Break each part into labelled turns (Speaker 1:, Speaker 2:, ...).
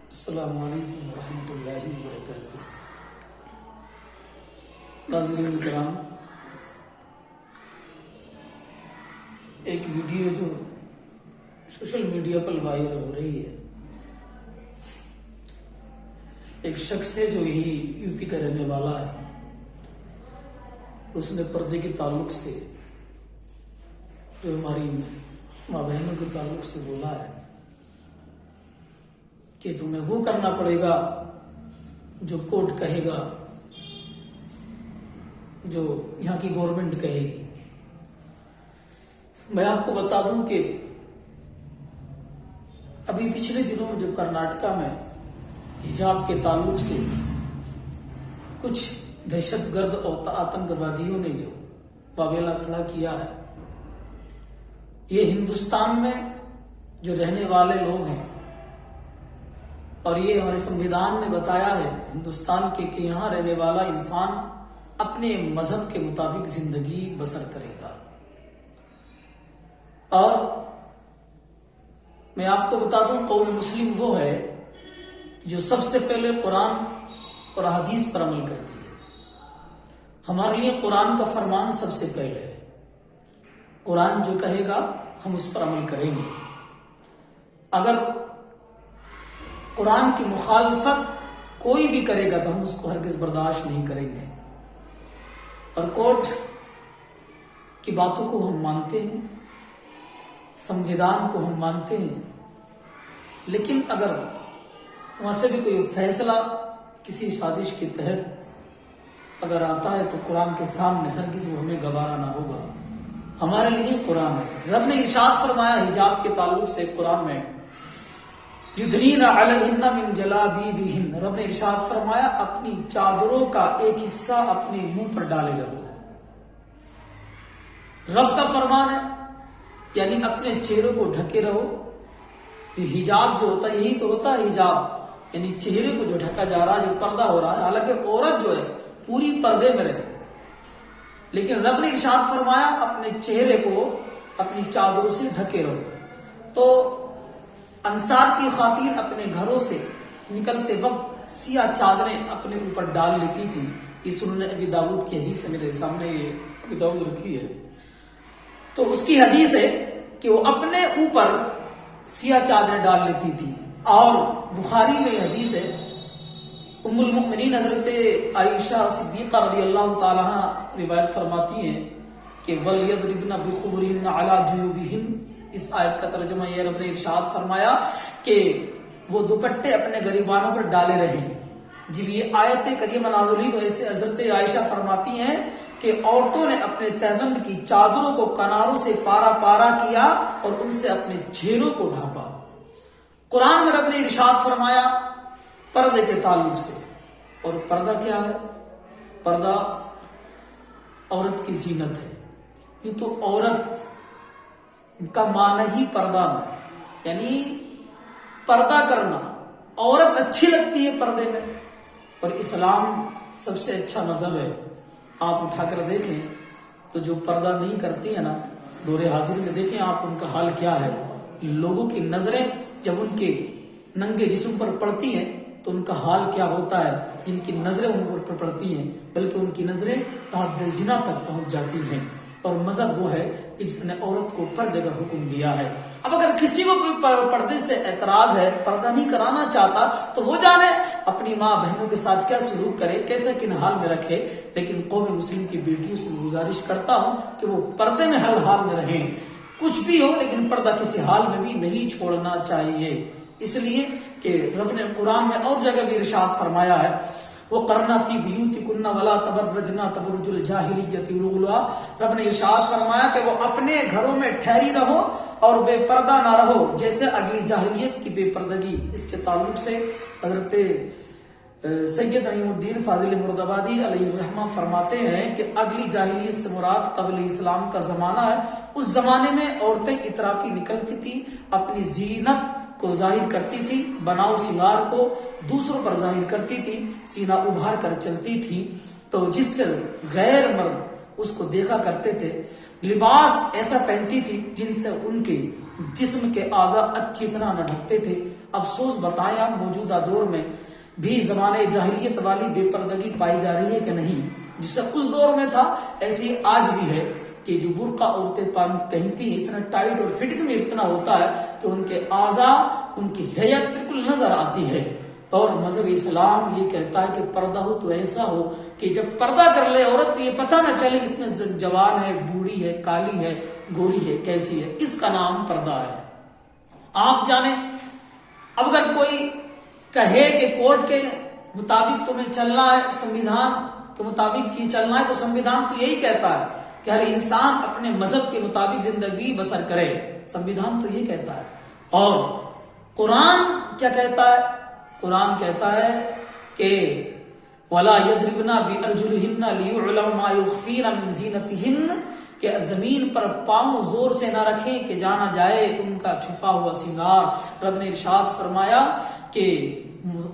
Speaker 1: السلام علیکم ورحمۃ اللہ وبرکاتہ۔ ناظرین کرام، ایک ویڈیو جو سوشل میڈیا پر وائرل ہو رہی ہے، ایک شخص ہے جو یو پی کا رہنے والا ہے، اس نے پردے کے تعلق سے جو ہماری ماں بہنوں کے تعلق سے بولا ہے کہ تمہیں وہ کرنا پڑے گا جو کورٹ کہے گا، جو یہاں کی گورنمنٹ کہے گی۔ میں آپ کو بتا دوں کہ ابھی پچھلے دنوں میں جو کرناٹکا میں حجاب کے تعلق سے کچھ دہشت گرد اور آتنک وادیوں نے جو واویلا کھڑا کیا ہے، یہ ہندوستان میں جو رہنے والے لوگ ہیں، اور یہ ہمارے سنویدھان نے بتایا ہے ہندوستان کے کہ یہاں رہنے والا انسان اپنے مذہب کے مطابق زندگی بسر کرے گا۔ اور میں آپ کو بتا دوں، قوم مسلم وہ ہے جو سب سے پہلے قرآن اور حدیث پر عمل کرتی ہے۔ ہمارے لیے قرآن کا فرمان سب سے پہلے ہے، قرآن جو کہے گا ہم اس پر عمل کریں گے۔ اگر قرآن کی مخالفت کوئی بھی کرے گا تو ہم اس کو ہرگز برداشت نہیں کریں گے۔ اور کورٹ کی باتوں کو ہم مانتے ہیں، سنویدھان کو ہم مانتے ہیں، لیکن اگر وہاں سے بھی کوئی فیصلہ کسی سازش کے تحت اگر آتا ہے تو قرآن کے سامنے ہرگز وہ ہمیں گوارا نہ ہوگا۔ ہمارے لیے قرآن ہے۔ رب نے ارشاد فرمایا حجاب کے تعلق سے قرآن میں، یدنین علیہن من جلابیبہن، رب نے ارشاد فرمایا اپنی چادروں کا ایک حصہ اپنے منہ پر ڈالے رہو۔ رب کا فرمان ہے، یعنی اپنے چہرے کو ڈھکے رہو۔ یہ حجاب جو ہوتا ہے، یہی تو ہوتا ہے حجاب، یعنی چہرے کو جو ڈھکا جا رہا ہے، جو پردہ ہو رہا ہے۔ حالانکہ عورت جو ہے پوری پردے میں رہے، لیکن رب نے ارشاد فرمایا اپنے چہرے کو اپنی چادروں سے ڈھکے رہو۔ تو انصار کی خواتین اپنے گھروں سے نکلتے وقت سیاہ چادریں اپنے اوپر ڈال لیتی تھی۔ یہ سنن ابی داؤد کی حدیث ہے، میرے سامنے یہ ابی داؤد رکھی ہے۔ تو اس کی حدیث ہے کہ وہ اپنے اوپر سیاہ چادریں ڈال لیتی تھی۔ اور بخاری میں یہ حدیث ہے، ام المؤمنین حضرت عائشہ صدیقہ رضی اللہ تعالی عنہ روایت فرماتی ہیں کہ وَلْيَضْرِبْنَ بِخُمُرِهِنَّ عَلَى جُيُوبِهِنَّ، اس آیت کا ترجمہ یہ رب نے ارشاد فرمایا کہ وہ دوپٹے اپنے گریبانوں پر ڈالے رہیں۔ جب یہ آیت کریمہ نازل ہوئی تو ایسے حضرت عائشہ فرماتی ہیں کہ عورتوں نے اپنے تہبند کی چادروں کو کناروں سے پارا پارا کیا اور ان سے اپنے چہروں کو ڈھانپا۔ قرآن میں رب نے ارشاد فرمایا پردے کے تعلق سے، اور پردہ کیا ہے؟ پردہ عورت کی زینت ہے۔ یہ تو عورت کا معنی ہی پردہ میں، یعنی پردہ کرنا، عورت اچھی لگتی ہے پردے میں۔ اور اسلام سب سے اچھا مذہب ہے۔ آپ اٹھا کر دیکھیں تو جو پردہ نہیں کرتی ہیں نا، دور حاضر میں دیکھیں آپ ان کا حال کیا ہے۔ لوگوں کی نظریں جب ان کے ننگے جسم پر پڑتی ہیں تو ان کا حال کیا ہوتا ہے۔ جن کی نظریں ان پر پڑتی ہیں بلکہ ان کی نظریں حد زنا تک پہنچ جاتی ہیں۔ اور مذہب وہ ہے جس نے عورت کو پردے کا حکم دیا ہے۔ اب اگر کسی کو کوئی پردے سے اعتراض ہے، پردہ نہیں کرانا چاہتا، تو وہ جانے اپنی ماں بہنوں کے ساتھ کیا سلوک کرے، کیسے کن حال میں رکھے۔ لیکن قوم مسلم کی بیٹیوں سے گزارش کرتا ہوں کہ وہ پردے میں ہر حال میں رہیں، کچھ بھی ہو لیکن پردہ کسی حال میں بھی نہیں چھوڑنا چاہیے۔ اس لیے کہ رب نے قرآن میں اور جگہ بھی ارشاد فرمایا ہے، وَقَرْنَ فِي بُيُوتِكُنَّ وَلَا تَبَرَّجْنَ تَبَرُّجَ الْجَاهِلِيَّةِ الْأُولَىٰ، رب نے ارشاد فرمایا کہ وہ اپنے گھروں میں ٹھہری رہو اور بے پردہ نہ رہو جیسے اگلی جاہلیت کی بے پردگی۔ اس کے تعلق سے حضرت سید نعیم الدین فاضل مرادآبادی علیہ الرحمہ فرماتے ہیں کہ اگلی جاہلیت سے مراد قبل اسلام کا زمانہ ہے۔ اس زمانے میں عورتیں اتراتی نکلتی تھی، اپنی زینت کو ظاہر کرتی تھی، بناؤ سنگار کو دوسروں پر ظاہر کرتی تھی، سینہ ابھار کر چلتی تھی، تو جس سے غیر مرد اس کو دیکھا کرتے تھے لباس ایسا پہنتی تھی جن سے ان کے جسم کے اعضاء اچھی طرح نہ ڈھکتے تھے۔ افسوس بتایا موجودہ دور میں بھی زمانے جاہلیت والی بے پردگی پائی جا رہی ہے کہ نہیں؟ جسے اس دور میں تھا ایسی آج بھی ہے کہ جو برقع عورتیں پہنتی ہیں اتنا ٹائٹ اور فٹنگ میں اتنا ہوتا ہے کہ ان کے اعضاء، ان کی حیت بالکل نظر آتی ہے۔ اور مذہب اسلام یہ کہتا ہے کہ پردہ ہو تو ایسا ہو کہ جب پردہ کر لے عورت تو یہ پتہ نہ چلے اس میں جوان ہے، بوڑھی ہے، کالی ہے، گوری ہے، کیسی ہے۔ اس کا نام پردہ ہے۔ آپ جانیں اب اگر کوئی کہے کہ کورٹ کے مطابق تمہیں چلنا ہے، سنویدھان کے مطابق ہی چلنا ہے، تو سنویدھان تو یہی کہتا ہے کہ ہر انسان اپنے مذہب کے مطابق زندگی بسر کرے۔ سنویدھان تو یہ کہتا ہے۔ اور قرآن کیا کہتا ہے؟ قرآن کہتا ہے کہ وَلَا يَضْرِبْنَ بِأَرْجُلِهِنَّ لِيُعْلَمَ مَا يُخْفِينَ مِنْ زِينَتِهِنَّ، کہ زمین پر پاؤں زور سے نہ رکھیں کہ جانا جائے ان کا چھپا ہوا سنگار۔ رب نے ارشاد فرمایا کہ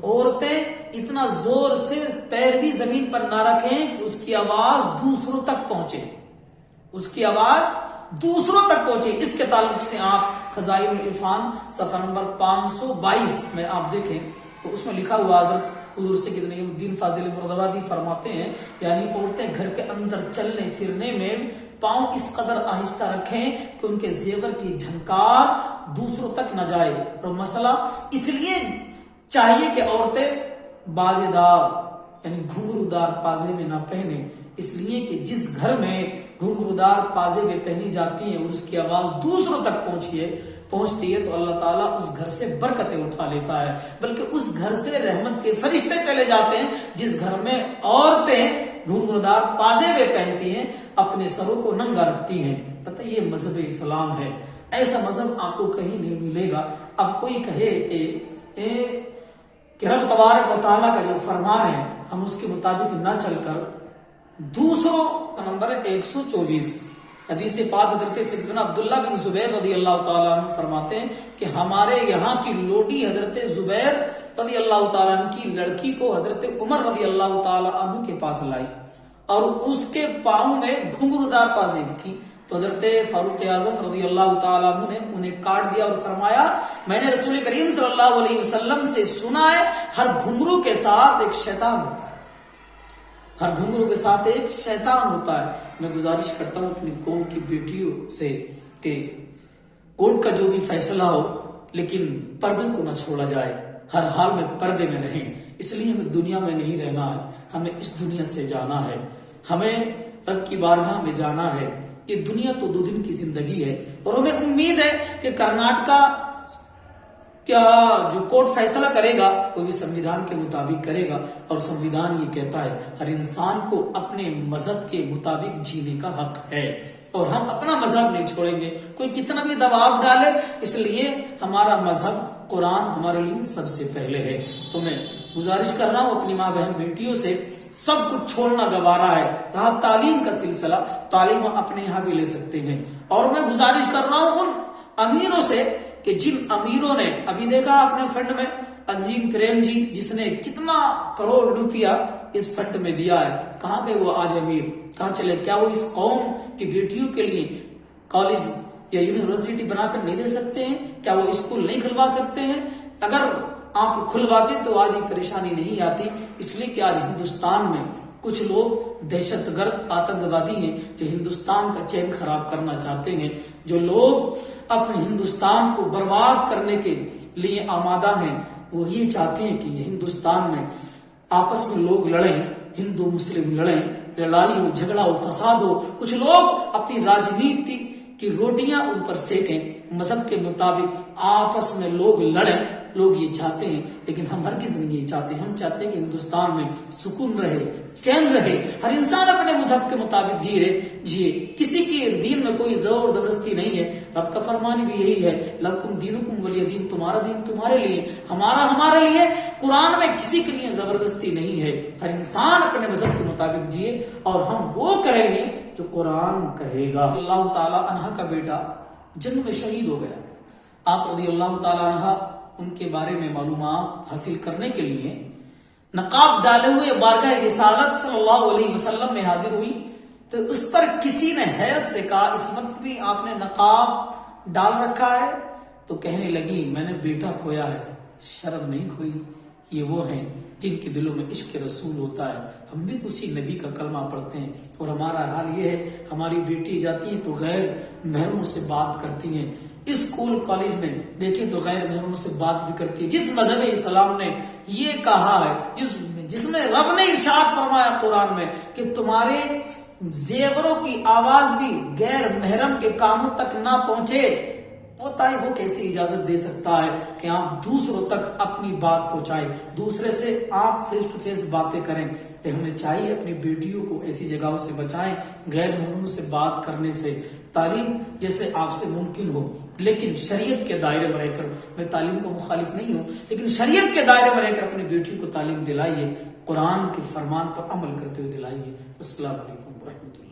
Speaker 1: عورتیں اتنا زور سے پیر بھی زمین پر نہ رکھیں کہ اس کی آواز دوسروں تک پہنچے، اس کی آواز دوسروں تک پہنچے۔ اس کے تعلق سے آپ خزائن العرفان صفحہ نمبر 522 میں آپ دیکھیں تو اس میں لکھا ہوا حضرت حضور سید نعیم الدین فاضل مرادآبادی فرماتے ہیں یعنی عورتیں گھر کے اندر چلنے پھرنے میں پاؤں اس قدر آہستہ رکھیں کہ ان کے زیور کی جھنکار دوسروں تک نہ جائے۔ اور مسئلہ اس لیے چاہیے کہ عورتیں بازے دار یعنی گھنگرودار پازے میں نہ پہنے، اس لیے کہ جس گھر میں گھنگرودار پازے میں پہنی جاتی ہیں اور اس کی آواز دوسروں تک پہنچتی ہے تو اللہ تعالیٰ اس گھر سے برکتیں اٹھا لیتا ہے، بلکہ اس گھر سے رحمت کے فرشتے چلے جاتے ہیں۔ جس گھر میں عورتیں گھنگرودار پازے میں پہنتی ہیں، اپنے سروں کو ننگا رکھتی ہیں، پتہ یہ مذہب اسلام ہے۔ ایسا مذہب آپ کو کہیں نہیں ملے گا۔ اب کوئی کہے کہ رب تبارک و تعالیٰ کا جو فرمان ہے ہم اس کے مطابق نہ چل کر دوسروں کا نمبر 124 حدیث پاک حضرت سیدنا عبداللہ بن زبیر رضی اللہ تعالیٰ عنہ فرماتے ہیں کہ ہمارے یہاں کی لوٹی حضرت زبیر رضی اللہ تعالیٰ عنہ کی لڑکی کو حضرت عمر رضی اللہ تعالیٰ عنہ کے پاس لائی اور اس کے پاؤں میں گھنگرودار پازیں تھی، تو حضرت فاروق اعظم رضی اللہ تعالیٰ عنہ نے انہیں کاٹ دیا اور فرمایا میں نے رسول کریم صلی اللہ علیہ وسلم سے سنا ہے ہر گھنگرو کے ساتھ ایک شیطان ہوتا ہے، ہر گھنگرو کے ساتھ ایک شیطان ہوتا ہے۔ میں گزارش کرتا ہوں اپنی قوم کی بیٹیوں سے کہ کورٹ کا جو بھی فیصلہ ہو لیکن پردے کو نہ چھوڑا جائے، ہر حال میں پردے میں رہیں۔ اس لیے ہمیں دنیا میں نہیں رہنا ہے، ہمیں اس دنیا سے جانا ہے، ہمیں رب کی بارگاہ میں جانا ہے۔ یہ دنیا تو 2 دن کی زندگی ہے اور ہمیں امید ہے کہ کرناٹکا کیا جو کورٹ فیصلہ کرے گا وہ بھی سنویدھان کے مطابق کرے گا، اور سنویدھان یہ کہتا ہے ہر انسان کو اپنے مذہب کے مطابق جینے کا حق ہے اور ہم اپنا مذہب نہیں چھوڑیں گے، کوئی کتنا بھی دباؤ ڈالے۔ اس لیے ہمارا مذہب قرآن ہمارے لیے سب سے پہلے ہے۔ تو میں گزارش کر رہا ہوں اپنی ماں بہن بیٹیوں سے، سب کچھ چھوڑنا گوارا ہے، رہا تعلیم کا سلسلہ، تعلیم ہم اپنے یہاں بھی لے سکتے ہیں۔ اور میں گزارش کر رہا ہوں ان امیروں سے کہ جن امیروں نے ابھی دیکھا اپنے فنڈ میں عظیم پریم جی جس نے کتنا کروڑ روپیہ اس فنڈ میں دیا ہے، کہاں گئے وہ آج امیر؟ کہاں چلے؟ کیا وہ اس قوم کی بیٹیوں کے لیے کالج یا یونیورسٹی بنا کر نہیں دے سکتے ہیں؟ کیا وہ اسکول نہیں کھلوا سکتے ہیں؟ اگر آپ کھلواتے تو آج یہ پریشانی نہیں آتی۔ اس لیے کہ آج ہندوستان میں کچھ لوگ دہشت گرد آتنکوادی ہیں جو ہندوستان کا چین خراب کرنا چاہتے ہیں، جو لوگ اپنے ہندوستان کو برباد کرنے کے لیے آمادہ ہیں، وہ یہ چاہتے ہیں کہ ہندوستان میں آپس میں لوگ لڑیں، ہندو مسلم لڑیں، لڑائی ہو، جھگڑا ہو، فساد ہو، کچھ لوگ اپنی راجنیتی کی روٹیاں ان پر سیکیں، مذہب کے مطابق آپس میں لوگ لڑیں۔ لوگ یہ چاہتے ہیں لیکن ہم ہرگز نہیں یہ چاہتے۔ ہم چاہتے ہیں کہ ہندوستان میں سکون رہے، چین رہے، ہر انسان اپنے مذہب کے مطابق جیے، کسی کے دین میں کوئی زور زبردستی نہیں ہے۔ رب کا فرمان بھی یہی ہے لکم دینکم ولی دین، تمہارا دین تمہارے لیے، ہمارے لیے۔ قرآن میں کسی کے لیے زبردستی نہیں ہے، ہر انسان اپنے مذہب کے مطابق جیے اور ہم وہ کریں گے جو قرآن کہے گا۔ اللہ تعالی عنہ کا بیٹا جنگ میں شہید ہو گیا۔ آپ رضی اللہ تعالی عنہ ان کے بارے میں معلومات حاصل کرنے کے لیے نقاب ڈالے ہوئے بارگاہ رسالت صلی اللہ علیہ وسلم میں حاضر ہوئی تو اس پر کسی نے حیرت سے کہا اس وقت بھی آپ نے نقاب ڈال رکھا ہے؟ تو کہنے لگی میں نے بیٹا کھویا ہے۔ شرم نہیں کھوئی، یہ وہ ہیں جن کے دلوں میں عشق رسول ہوتا ہے۔ ہم بھی تو اسی نبی کا کلمہ پڑھتے ہیں، اور ہمارا حال یہ ہے ہماری بیٹی جاتی ہیں تو غیر محرموں سے بات کرتی ہیں، اسکول کالج میں دیکھیں تو غیر محرموں سے بات بھی کرتی ہے۔ جس مذہب اسلام نے یہ کہا ہے، جس میں رب نے ارشاد فرمایا قرآن میں کہ تمہارے زیوروں کی آواز بھی غیر محرم کے کانوں تک نہ پہنچے، وہ کیسی اجازت دے سکتا ہے کہ آپ دوسروں تک اپنی بات پہنچائیں، دوسرے سے آپ فیس ٹو فیس باتیں کریں؟ کہ ہمیں چاہیے اپنی بیٹیوں کو ایسی جگہوں سے بچائیں، غیر محرموں سے بات کرنے سے۔ تعلیم جیسے آپ سے ممکن ہو، لیکن شریعت کے دائرے میں رہ کر، میں تعلیم کو مخالف نہیں ہوں، لیکن شریعت کے دائرے میں رہ کر اپنی بیٹیوں کو تعلیم دلائیے، قرآن کے فرمان پر عمل کرتے ہوئے دلائیے۔ السلام علیکم ورحمۃ اللہ۔